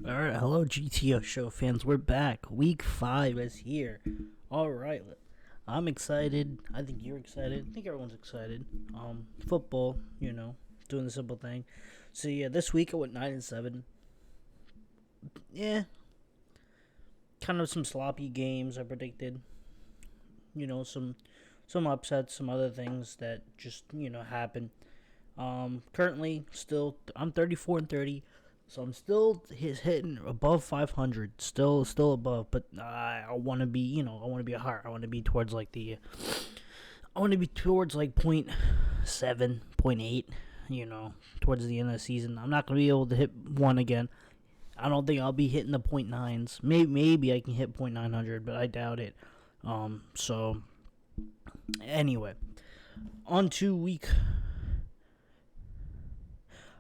All right, hello GTO show fans. We're back. Week 5 is here. All right, I'm excited. I think you're excited. I think everyone's excited. Football, doing the simple thing. So yeah, this week I went 9-7. Yeah, kind of some sloppy games I predicted. Some upsets, some other things that just happen. Currently, still I'm 34-30. So I'm still hitting above 500, still above, but I want to be, I want to be higher. I want to be towards like point seven, point eight, towards the end of the season. I'm not gonna be able to hit one again. I don't think I'll be hitting the point nines. Maybe I can hit point 900, but I doubt it. So anyway, on to week.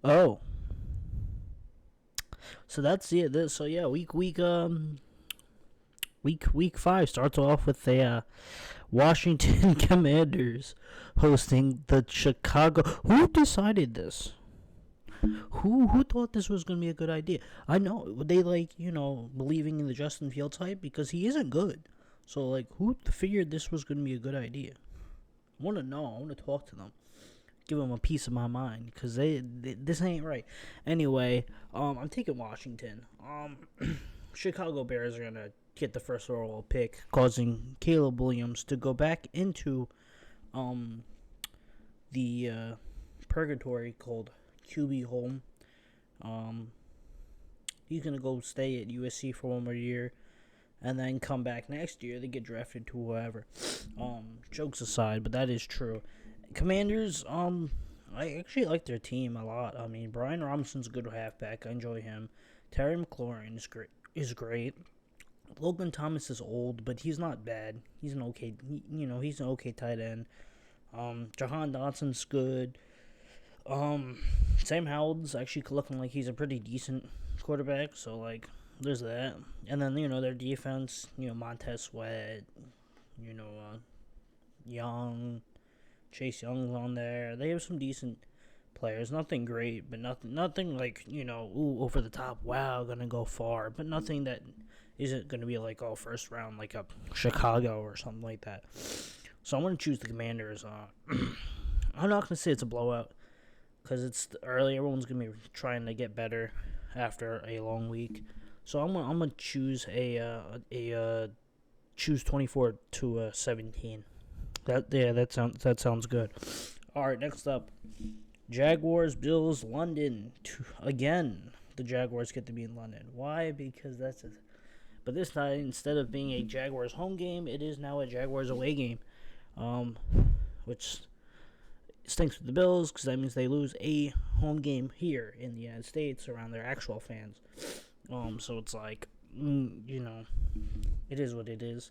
Oh, so that's it. So yeah, week 5 starts off with the Washington Commanders hosting the Chicago. Who decided this? Who thought this was gonna be a good idea? I know they believing in the Justin Fields hype because he isn't good. So who figured this was gonna be a good idea? I want to know. I want to talk to them, give them a piece of my mind because this ain't right. Anyway, I'm taking Washington. Chicago Bears are gonna get the first overall pick, causing Caleb Williams to go back into the purgatory called QB home. Um, he's gonna go stay at USC for one more year, and then come back next year. They get drafted to whoever. Jokes aside, but that is true. Commanders, I actually like their team a lot. I mean, Brian Robinson's a good halfback. I enjoy him. Terry McLaurin is great. Logan Thomas is old, but he's not bad. He's an okay, he's an okay tight end. Jahan Dotson's good. Sam Howell's actually looking like he's a pretty decent quarterback. So there's that. And then their defense, Montez Sweat, Young, Chase Young's on there. They have some decent players. Nothing great, but nothing over the top. Wow, gonna go far, but nothing that isn't gonna be first round, like a Chicago or something like that. So I'm gonna choose the Commanders. I'm not gonna say it's a blowout because it's early. Everyone's gonna be trying to get better after a long week. So I'm gonna choose choose 24-17. That sounds good. All right, next up, Jaguars, Bills, London. Again, the Jaguars get to be in London. Why? Because but this time, instead of being a Jaguars home game, it is now a Jaguars away game, which stinks for the Bills because that means they lose a home game here in the United States around their actual fans. So it's it is what it is.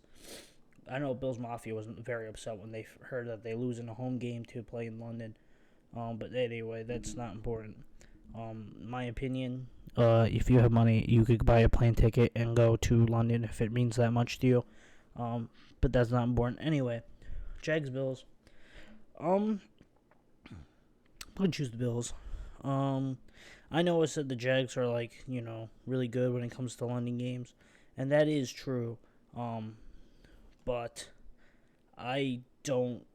I know Bills Mafia wasn't very upset when they heard that they lose in a home game to play in London. But anyway, that's not important. My opinion, if you have money, you could buy a plane ticket and go to London if it means that much to you. But that's not important. Anyway, Jags Bills. I'm gonna choose the Bills. I know I said the Jags are really good when it comes to London games, and that is true. But I don't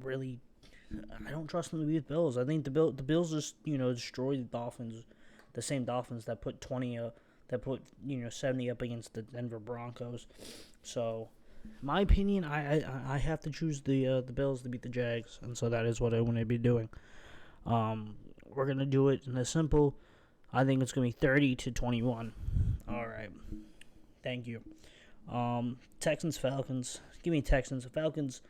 really I don't trust them to beat the Bills. I think the Bills just destroyed the Dolphins, the same Dolphins that put 70 up against the Denver Broncos. So, my opinion, I have to choose the Bills to beat the Jags, and so that is what I want to be doing. We're gonna do it in a simple. I think it's gonna be 30-21. All right, thank you. Texans Falcons. Give me Texans. The Falcons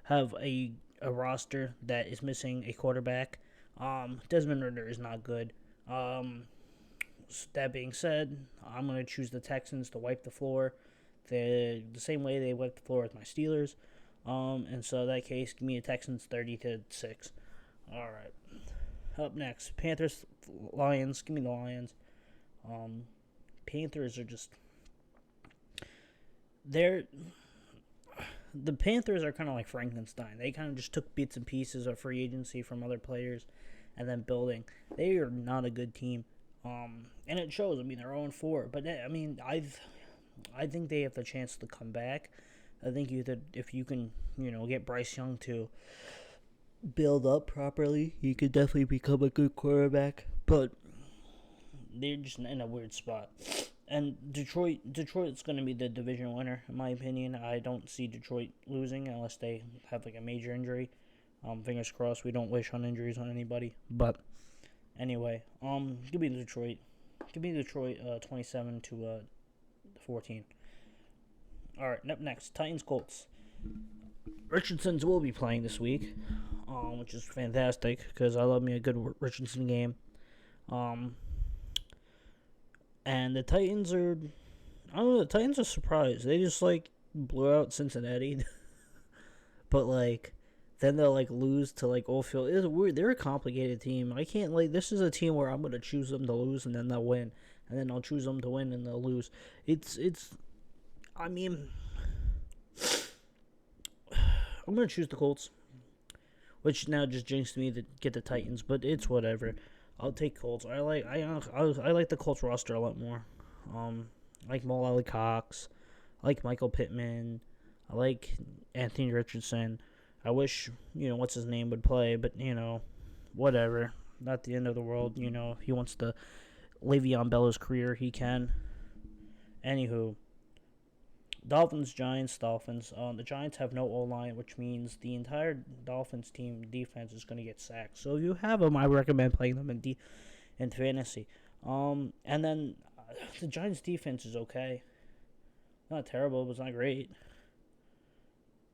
have a roster that is missing a quarterback. Desmond Ridder is not good. That being said, I'm going to choose the Texans to wipe the floor the same way they wiped the floor with my Steelers. And so in that case, give me the Texans 30-6. All right. Up next, Panthers, Lions. Give me the Lions. Panthers are just the Panthers are kind of like Frankenstein. They kind of just took bits and pieces of free agency from other players and then building. They are not a good team. And it shows. I mean, they're 0-4, but I mean, I think they have the chance to come back. I think if you can, get Bryce Young to build up properly, he could definitely become a good quarterback. But they're just in a weird spot. And Detroit's going to be the division winner, in my opinion. I don't see Detroit losing unless they have like a major injury. Fingers crossed. We don't wish on injuries on anybody. But anyway, give me Detroit. Give me Detroit 27 to 14. All right, up next, Titans Colts. Richardson's will be playing this week, which is fantastic because I love me a good Richardson game. And the Titans are, I don't know, the Titans are surprised. They just blew out Cincinnati, but then they'll lose to Oldfield. It's weird. They're a complicated team. I can't this is a team where I'm gonna choose them to lose and then they'll win, and then I'll choose them to win and they'll lose. I mean, I'm gonna choose the Colts, which now just jinxed me to get the Titans, but it's whatever. I'll take Colts. I like the Colts roster a lot more. I like Mo Alley-Cox. I like Michael Pittman. I like Anthony Richardson. I wish, what's his name would play, but, whatever. Not the end of the world. If he wants to Le'Veon Bella's career, he can. Anywho, Dolphins, Giants, Dolphins. The Giants have no O-line, which means the entire Dolphins team defense is going to get sacked. So if you have them, I recommend playing them in fantasy. And then the Giants defense is okay. Not terrible, but it's not great.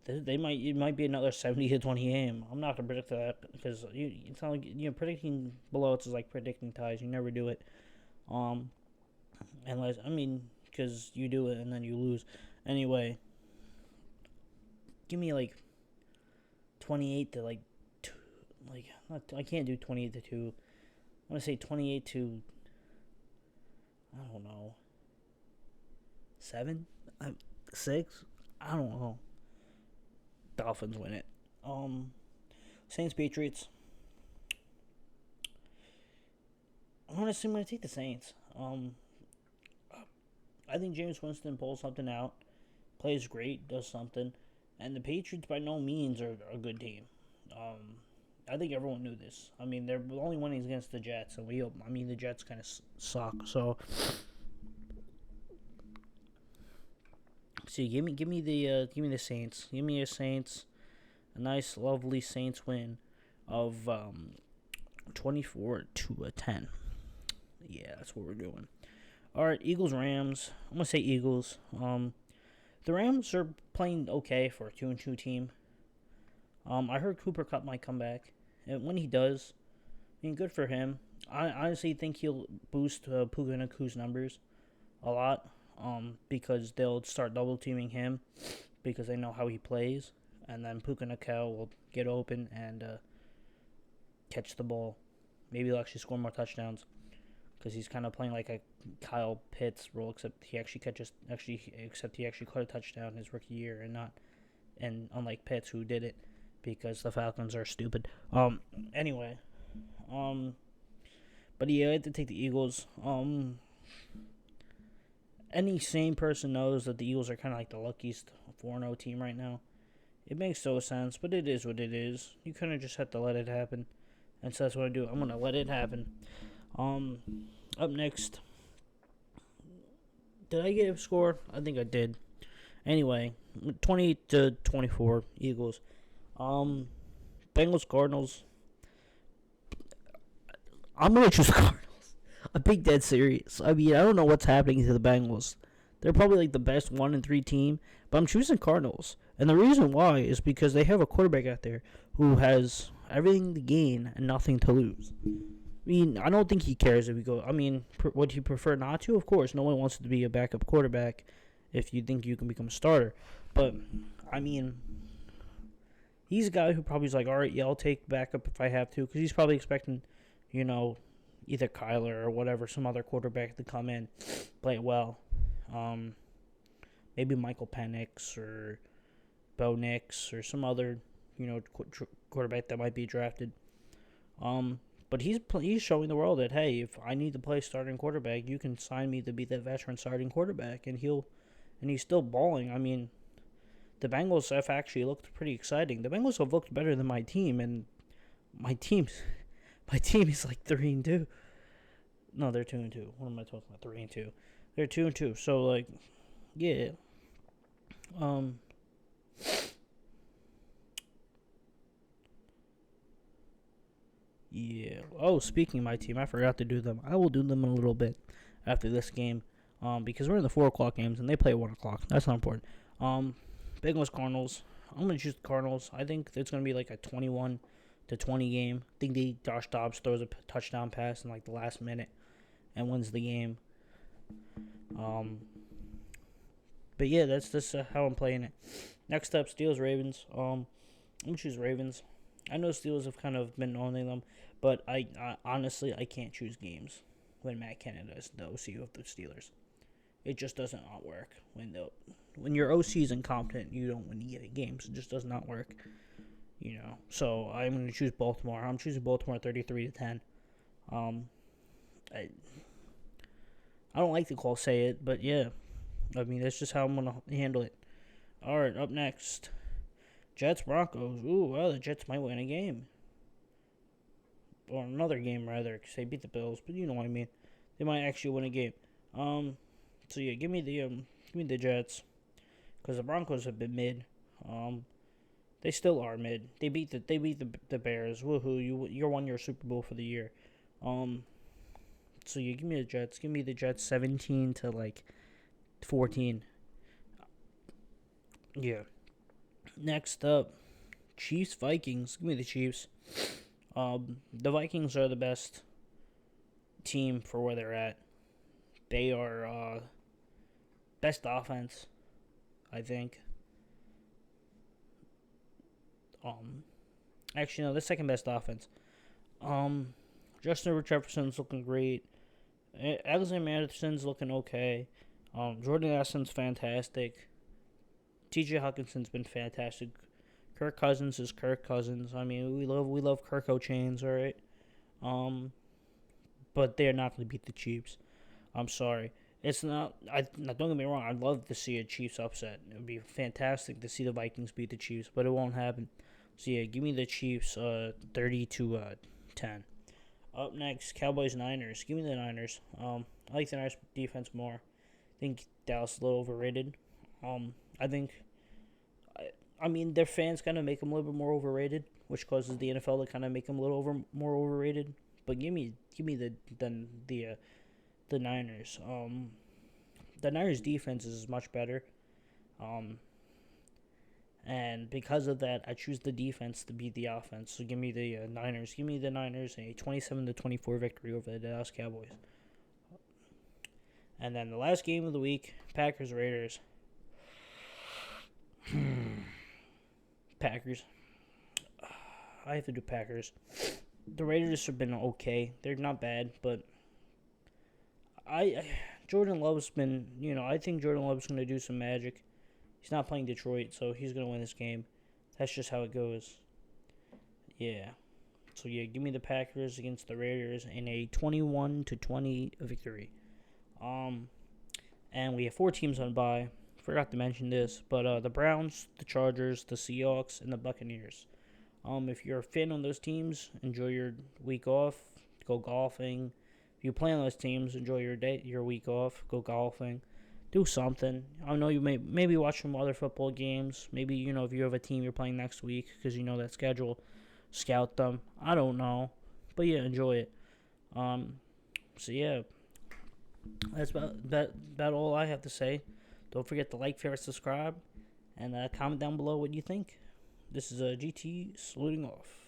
It might be another 70-20 game. I'm not gonna predict that because it's not like predicting blowouts is like predicting ties. You never do it, unless because you do it and then you lose. Anyway, give me 28 to two, I can't do 28 to 2. I'm gonna say 28 to I don't know 7, 6. I don't know. Dolphins win it. Saints Patriots. I'm gonna take the Saints. I think Jameis Winston pulls something out, plays great, does something, and the Patriots by no means are a good team. I think everyone knew this. I mean, they're only winning against the Jets, and the Jets kind of suck. So, see, give me the Saints. Give me a Saints, a nice, lovely Saints win of 24-10. Yeah, that's what we're doing. All right, Eagles Rams. I'm gonna say Eagles. The Rams are playing okay for a 2-2 team. I heard Cooper Kupp might come back, and when he does, good for him. I honestly think he'll boost Puka Naku's numbers a lot. Because they'll start double teaming him because they know how he plays, and then Puka Nacua will get open and catch the ball. Maybe he'll actually score more touchdowns because he's kind of playing like a Kyle Pitts role, except he actually caught a touchdown his rookie year and unlike Pitts who did it because the Falcons are stupid. Anyway, but yeah, I have to take the Eagles. Any sane person knows that the Eagles are kind of like the luckiest 4-0 team right now. It makes no sense, but it is what it is. You kind of just have to let it happen. And so that's what I do. I'm going to let it happen. Up next. Did I get a score? I think I did. Anyway, 28-24 Eagles. Bengals, Cardinals. I'm going to choose the Cardinals. I'm being dead serious. I mean, I don't know what's happening to the Bengals. They're probably the best 1-3 team, but I'm choosing Cardinals. And the reason why is because they have a quarterback out there who has everything to gain and nothing to lose. I don't think he cares if we go. Would he prefer not to? Of course, no one wants to be a backup quarterback if you think you can become a starter. But, he's a guy who probably is like, all right, yeah, I'll take backup if I have to, because he's probably expecting, either Kyler or whatever, some other quarterback to come in, play it well. Maybe Michael Penix or Bo Nix or some other, quarterback that might be drafted. But he's showing the world that, hey, if I need to play starting quarterback, you can sign me to be the veteran starting quarterback, and he's still balling. I mean, the Bengals have actually looked pretty exciting. The Bengals have looked better than my team, and my team's my team is like 3-2. No, they're 2-2. What am I talking about? 3-2. They're 2-2. So like, yeah. Um. Yeah. Oh, speaking of my team, I forgot to do them. I will do them in a little bit after this game. Because we're in the 4 o'clock games and they play at 1 o'clock. That's not important. Bengals Cardinals. I'm gonna choose the Cardinals. I think it's gonna be like a 21-20 game. I think Josh Dobbs throws a touchdown pass in like the last minute and wins the game. But yeah, that's how I'm playing it. Next up, Steelers Ravens. I'm gonna choose Ravens. I know Steelers have kind of been owning them, but I honestly I can't choose games when Matt Canada is the OC of the Steelers. It just does not work when your OC is incompetent. You don't win any games. It just does not work. So I'm going to choose Baltimore. I'm choosing Baltimore 33-10. I don't like to say it, but yeah, I mean that's just how I'm gonna handle it. All right, up next, Jets Broncos. Ooh, well, the Jets might win a game, or another game rather, because they beat the Bills. But you know what I mean. They might actually win a game. So yeah, give me the Jets, because the Broncos have been mid. They still are mid. They beat the Bears. Woohoo! You won your Super Bowl for the year. So yeah, give me the Jets. Give me the Jets 17 to like 14. Yeah. Next up, Chiefs Vikings. Give me the Chiefs. The Vikings are the best team for where they're at. They are best offense, I think. Actually no, the second best offense. Justin Jefferson's looking great. Alexander Madison's looking okay. Jordan Addison's fantastic. T.J. Hawkinson's been fantastic. Kirk Cousins is Kirk Cousins. I mean, we love Kirk O'Chains, all right. But they're not going to beat the Chiefs. I'm sorry. It's not. Don't get me wrong. I'd love to see a Chiefs upset. It would be fantastic to see the Vikings beat the Chiefs, but it won't happen. So yeah, give me the Chiefs 30-10. Up next, Cowboys Niners. Give me the Niners. I like the Niners defense more. I think Dallas is a little overrated. I think, I mean, their fans kind of make them a little bit more overrated, which causes the NFL to kind of make them a little more overrated. But give me the Niners. The Niners defense is much better. And because of that, I choose the defense to beat the offense. So give me the Niners. Give me the Niners a 27-24 victory over the Dallas Cowboys. And then the last game of the week, Packers Raiders. Packers. I have to do Packers. The Raiders have been okay. They're not bad, but Jordan Love's been, I think Jordan Love's going to do some magic. He's not playing Detroit, so he's going to win this game. That's just how it goes. Yeah. So, yeah, give me the Packers against the Raiders in a 21-20 victory. And we have 4 teams on bye. Forgot to mention this, but the Browns, the Chargers, the Seahawks, and the Buccaneers. If you're a fan of those teams, enjoy your week off. Go golfing. If you play on those teams, enjoy your week off. Go golfing. Do something. I know you maybe watch some other football games. Maybe, if you have a team you're playing next week because you know that schedule, scout them. I don't know. But, yeah, enjoy it. So, yeah. That's about all I have to say. Don't forget to like, favorite, subscribe, and comment down below what you think. This is GT saluting off.